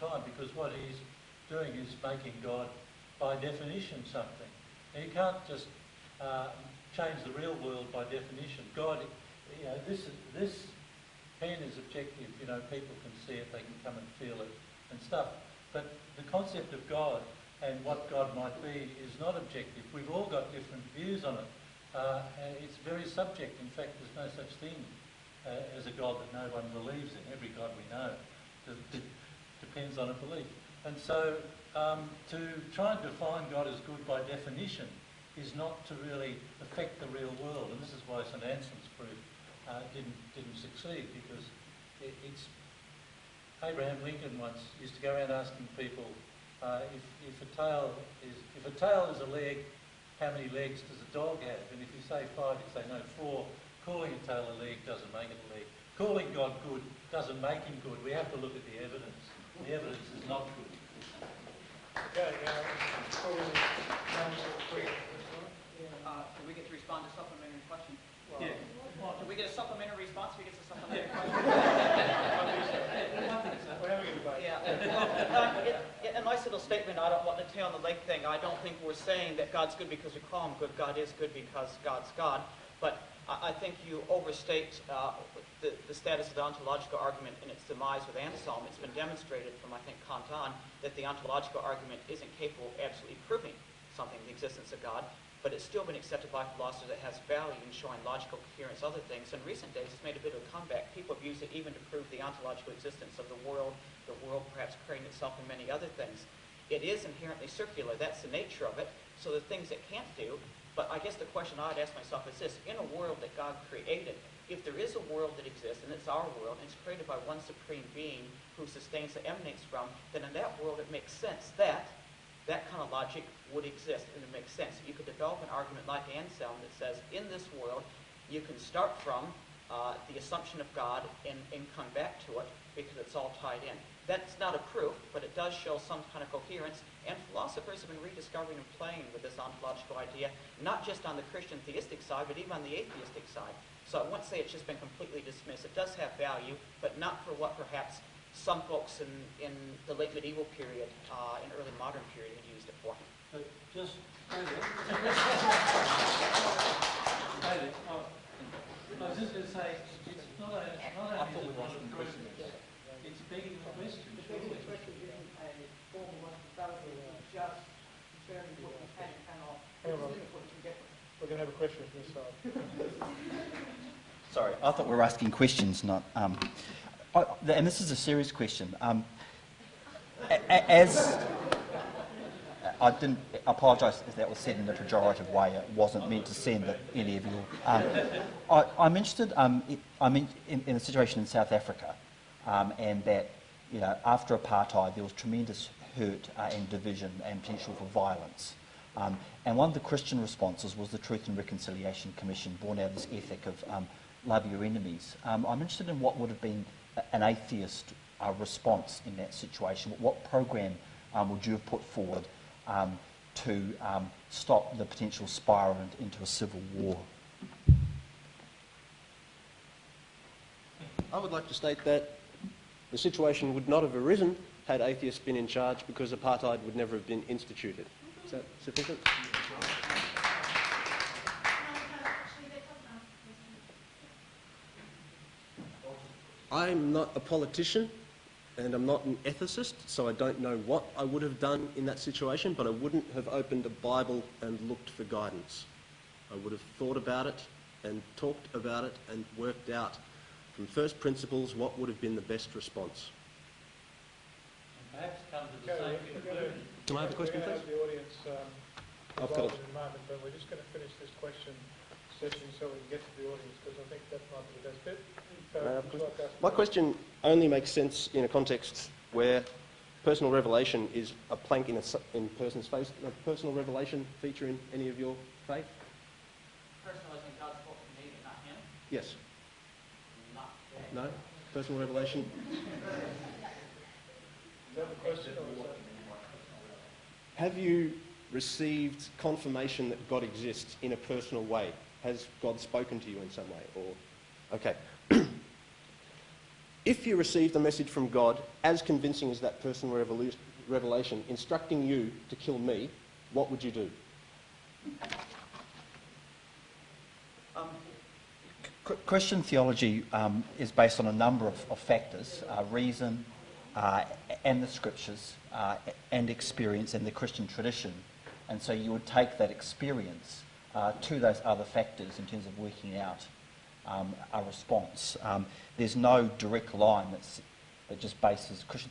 time, because what he's doing is making God, by definition, something. And you can't just change the real world by definition. God, you know, this pen is objective. You know, people can see it, they can come and feel it and stuff. But the concept of God and what God might be is not objective. We've all got different views on it. And it's very subject. In fact, there's no such thing as a God that no one believes in. Every God we know depends on a belief. And so to try and define God as good by definition is not to really affect the real world. And this is why St Anselm's proof didn't succeed, because it's... Abraham Lincoln once used to go around asking people if a tail is a leg, how many legs does a dog have? And if you say 5, he'd say no, 4. Calling a tail a leg doesn't make it a leg. Calling God good doesn't make him good. We have to look at the evidence. The evidence is not good. Okay, do we get to respond to supplementary question? Well, yeah. Do we get a supplementary response? We get a supplementary question? We're having a debate. Yeah. A nice little statement. I don't want to tail on the leg thing. I don't think we're saying that God's good because we call him good. God is good because God's God. But I think you overstate the status of the ontological argument in its demise with Anselm. It's been demonstrated from, I think, Kant on, that the ontological argument isn't capable of absolutely proving something, the existence of God, but it's still been accepted by philosophers that has value in showing logical coherence, other things. In recent days, it's made a bit of a comeback. People have used it even to prove the ontological existence of the world perhaps creating itself and many other things. It is inherently circular. That's the nature of it. So the things it can't do. But I guess the question I'd ask myself is this: in a world that God created, if there is a world that exists, and it's our world, and it's created by one supreme being who sustains and emanates from, then in that world it makes sense that that kind of logic would exist, and it makes sense. You could develop an argument like Anselm that says, in this world, you can start from the assumption of God and come back to it because it's all tied in. That's not a proof, but it does show some kind of coherence, and philosophers have been rediscovering and playing with this ontological idea, not just on the Christian theistic side, but even on the atheistic side. So I wouldn't say it's just been completely dismissed. It does have value, but not for what perhaps some folks in the late medieval period and early modern period had used it for. Just I was just going to say, it's not only it's begging the question. The question isn't a formal one to start with, just determining what you can and cannot. We're going to have a question from this side. Sorry, I thought we were asking questions, not... and this is a serious question. As I didn't apologise if that was said in a pejorative way. It wasn't meant to send at any of you. I'm interested. In a situation in South Africa, and that after apartheid there was tremendous hurt and division and potential for violence. And one of the Christian responses was the Truth and Reconciliation Commission, born out of this ethic of love your enemies. I'm interested in what would have been an atheist response in that situation. What program would you have put forward to stop the potential spiral into a civil war? I would like to state that the situation would not have arisen had atheists been in charge, because apartheid would never have been instituted. Is that sufficient? I'm not a politician and I'm not an ethicist, so I don't know what I would have done in that situation, but I wouldn't have opened a Bible and looked for guidance. I would have thought about it and talked about it and worked out from first principles what would have been the best response. And perhaps come to the same conclusion. Can I have a question, please? The audience I've got it. in a moment, but we're just going to finish this question session so we can get to the audience, because I think that might be the best bit. My question only makes sense in a context where personal revelation is a plank in a person's face. Does personal revelation feature in any of your faith? Personalizing God's spoke to me, but not him? Yes. Not him. No? Personal revelation? Is that the question, or is that... Have you received confirmation that God exists in a personal way? Has God spoken to you in some way? Or okay. If you received a message from God as convincing as that personal revelation instructing you to kill me, what would you do? Christian theology is based on a number of factors, reason and the scriptures and experience and the Christian tradition. And so you would take that experience to those other factors in terms of working out a response. There's no direct line that just bases, Christian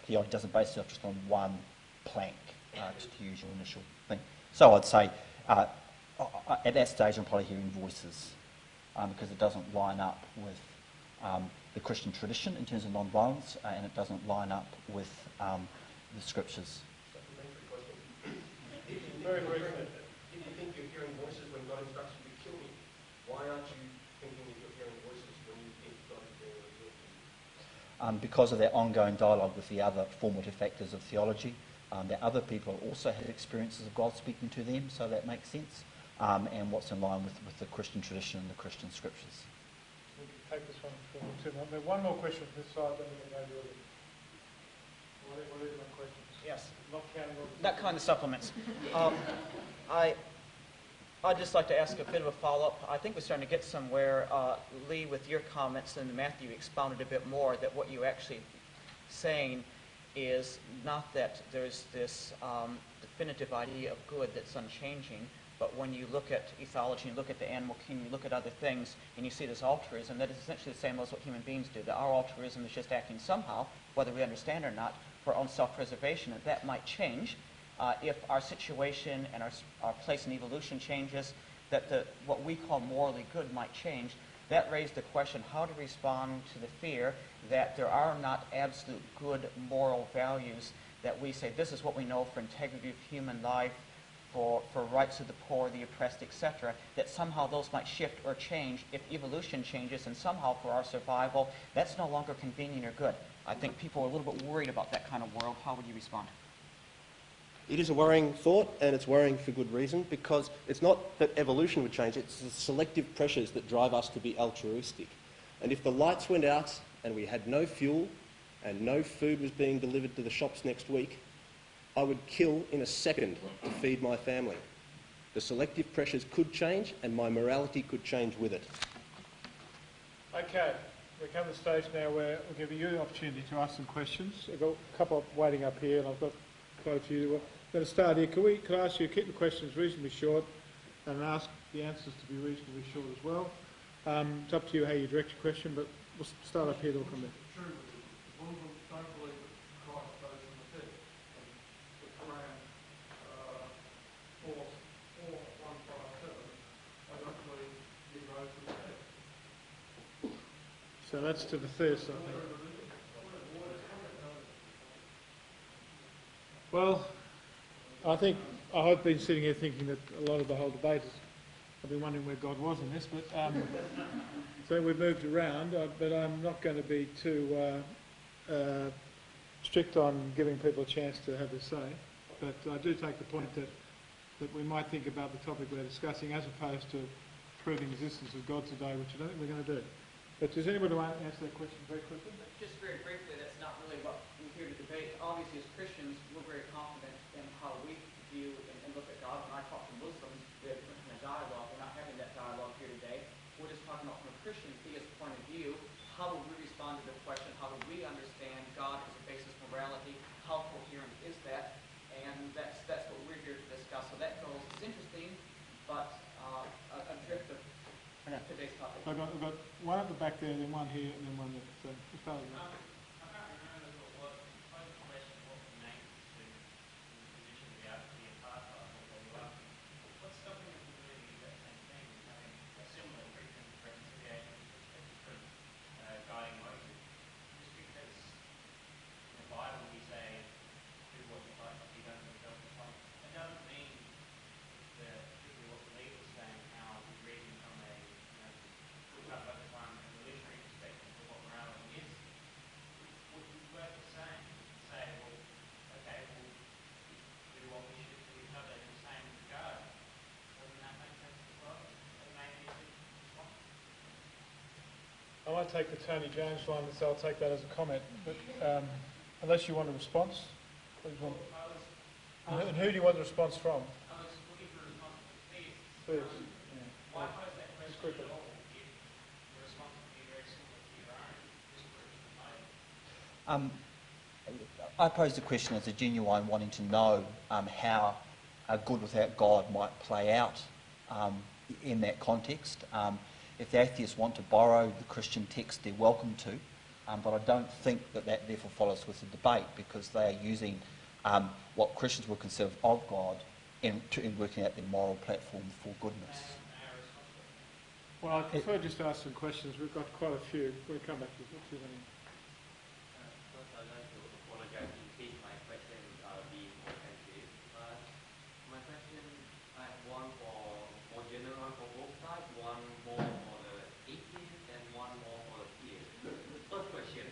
theology doesn't base itself just on one plank, to use your initial thing. So I'd say at that stage I'm probably hearing voices because it doesn't line up with the Christian tradition in terms of non-violence and it doesn't line up with the scriptures. Very briefly, if you think you're hearing voices when God instructs you to kill me, why aren't you thinking that you're hearing voices when you think God is being revealed to you? Because of their ongoing dialogue with the other formative factors of theology. That other people also have experiences of God speaking to them, so that makes sense, and what's in line with the Christian tradition and the Christian scriptures. We can take this one for two more. One more question from this side, then we can go to the other. What are my questions? Yes. Not counting all That kind of supplements. I'd just like to ask a bit of a follow-up. I think we're starting to get somewhere, Leigh, with your comments, and Matthew expounded a bit more, that what you're actually saying is not that there's this definitive idea of good that's unchanging, but when you look at ethology, you look at the animal kingdom, you look at other things, and you see this altruism, that is essentially the same as what human beings do, that our altruism is just acting somehow, whether we understand or not, for our own self-preservation, and that might change if our situation and our place in evolution changes, that what we call morally good might change. That raised the question how to respond to the fear that there are not absolute good moral values that we say this is what we know for integrity of human life, for rights of the poor, the oppressed, etc., that somehow those might shift or change if evolution changes, and somehow for our survival that's no longer convenient or good. I think people are a little bit worried about that kind of world. How would you respond? It is a worrying thought, and it's worrying for good reason, because it's not that evolution would change, it's the selective pressures that drive us to be altruistic. And if the lights went out and we had no fuel and no food was being delivered to the shops next week, I would kill in a second to feed my family. The selective pressures could change, and my morality could change with it. Okay, we come to the stage now where we'll give you the opportunity to ask some questions. I've got a couple waiting up here, and I've got quite a few. We're going to start here. Could I ask you to keep the questions reasonably short and ask the answers to be reasonably short as well? It's up to you how you direct your question, but we'll start up here, then we'll come there. True, one of them don't believe that Christ rose from the dead. The Quran, 4:157, I don't believe he rose from the dead. So that's to the Theist, I think. Well, I think I've been sitting here thinking that a lot of the whole debate is, I've been wondering where God was in this, but so we've moved around, but I'm not going to be too strict on giving people a chance to have their say. But I do take the point that we might think about the topic we're discussing as opposed to proving the existence of God today, which I don't think we're going to do. But does anybody want to answer that question very quickly? Just very briefly, that's not really what we're here to debate. Obviously, as Christians, we're very confident in how we view and look at God. When I talk to Muslims, we have a dialogue. We're not having that dialogue here today. We're just talking about from a Christian theist point of view, how would we respond to the question, how do we understand God as a basis of morality? How coherent is that? And that's what we're here to discuss. So that goes, it's interesting, but a drift of today's topic. I've got one at the back there, then one here, and then one there. So we'll start with that. I can't remember what the question what connects to the position about the apartheid or you are. What's stopping us from doing the exact same thing, having a similar Christian reconciliation with different guiding motives? Just because in the Bible we say do what you like, you don't yourself to fight. It doesn't mean that particularly what Leigh was saying, how we reason from a we talk about the time evolutionary perspective of what morality is. might take the Tony Jones one, so I'll take that as a comment. But unless you want a response, please want. And who do you want the response from? I was looking for a response to theists. Please. Why pose that question at all if the response would be very similar to your own, just for it. I posed the question as a genuine wanting to know how a good without God might play out in that context. If the atheists want to borrow the Christian text, they're welcome to, but I don't think that that therefore follows with the debate, because they are using what Christians would consider of God in working out their moral platform for goodness. Well, I prefer just to ask some questions. We've got quite a few. We'll come back to you. First, I'd like to apologize in case my question being offensive. But my question, I have one for more general for both sides, one more for the atheist and one more for the theist. First question,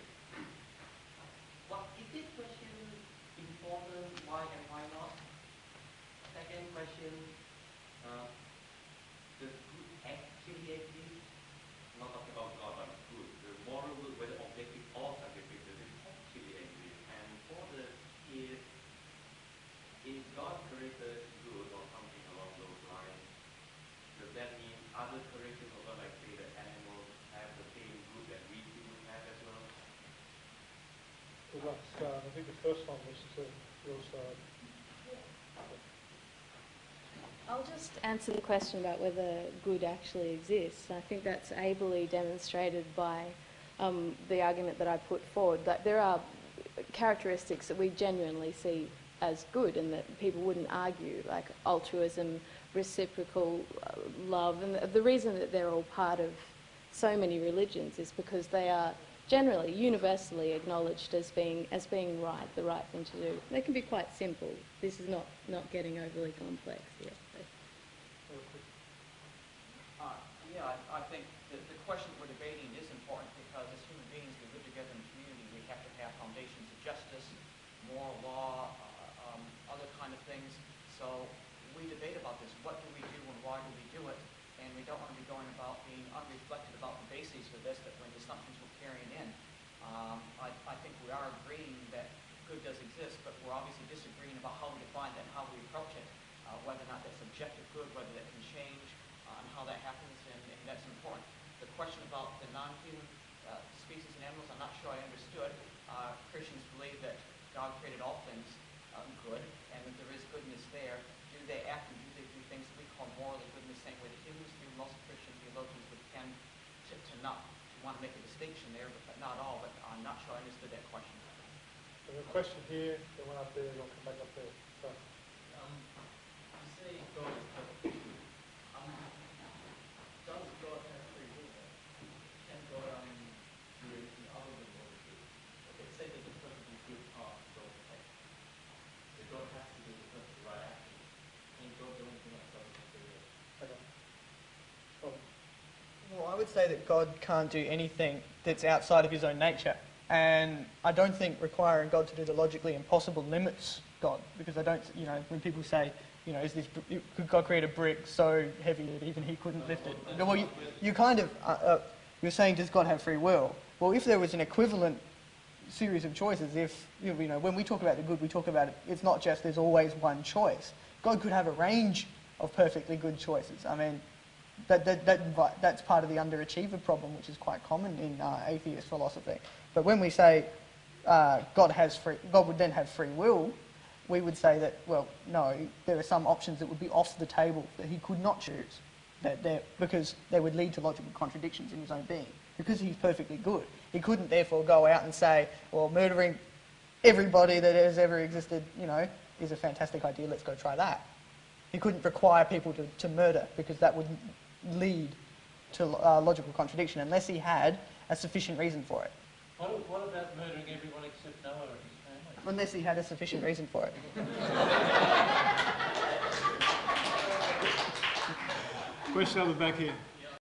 what is this question important? Why and why not? Second question, does good actually exist? Not talking about God, but good. The moral will, whether objective or subjective, does it actually exist? And for the theist, is God created good or something along those lines? Does that mean other creations of God, like say the animals, have the same good that we humans have as well? Good luck. I think the first one was to your side. I'll just answer the question about whether good actually exists. I think that's ably demonstrated by the argument that I put forward, that there are characteristics that we genuinely see as good and that people wouldn't argue, like altruism, reciprocal love. And the reason that they're all part of so many religions is because they are generally, universally acknowledged as being right, the right thing to do. They can be quite simple. This is not getting overly complex here. I think the question we're debating is important because as human beings we live together in community. We have to have foundations of justice, moral law, other kind of things. So we debate about this. What do we do and why do we do it? And we don't want to be going about being unreflected about the bases for this, that when the assumptions we're carrying in. I think we are agreeing that good does exist, but we're obviously disagreeing about how we define that and how we approach it, whether or not that's objective good, whether that can change, and how that happens, and that's important. The question about the non-human species and animals, I'm not sure I understood. Christians believe that God created all things good, and that there is goodness there. Do they act and do they do things that we call morally good in the same way that humans do? Most Christian theologians would tend to not want to make a distinction there, but not all. But I'm not sure I understood that question. There's a question here, the one up there, and I'll come back up there. So. You say God is perfect. Does God have free will? Can God do anything other than what it is? Okay, say there's a perfectly good path God takes. So God has to do the perfectly right action. Can God do anything outside of free will? Okay. Well, I would say that God can't do anything that's outside of his own nature. And I don't think requiring God to do the logically impossible limits God, because I don't, when people say, could God create a brick so heavy that even he couldn't lift it? Well, you kind of, you're saying, does God have free will? Well, if there was an equivalent series of choices, if, when we talk about the good, we talk about it, it's not just there's always one choice. God could have a range of perfectly good choices. I mean, that's part of the underachiever problem, which is quite common in atheist philosophy. But when we say God would then have free will, we would say that, well, no, there are some options that would be off the table that he could not choose, because they would lead to logical contradictions in his own being. Because he's perfectly good, he couldn't therefore go out and say, well, murdering everybody that has ever existed, is a fantastic idea, let's go try that. He couldn't require people to murder, because that would lead to logical contradiction unless he had a sufficient reason for it. What about murdering everyone except Noah and his family? Unless he had a sufficient reason for it. Question on the back here.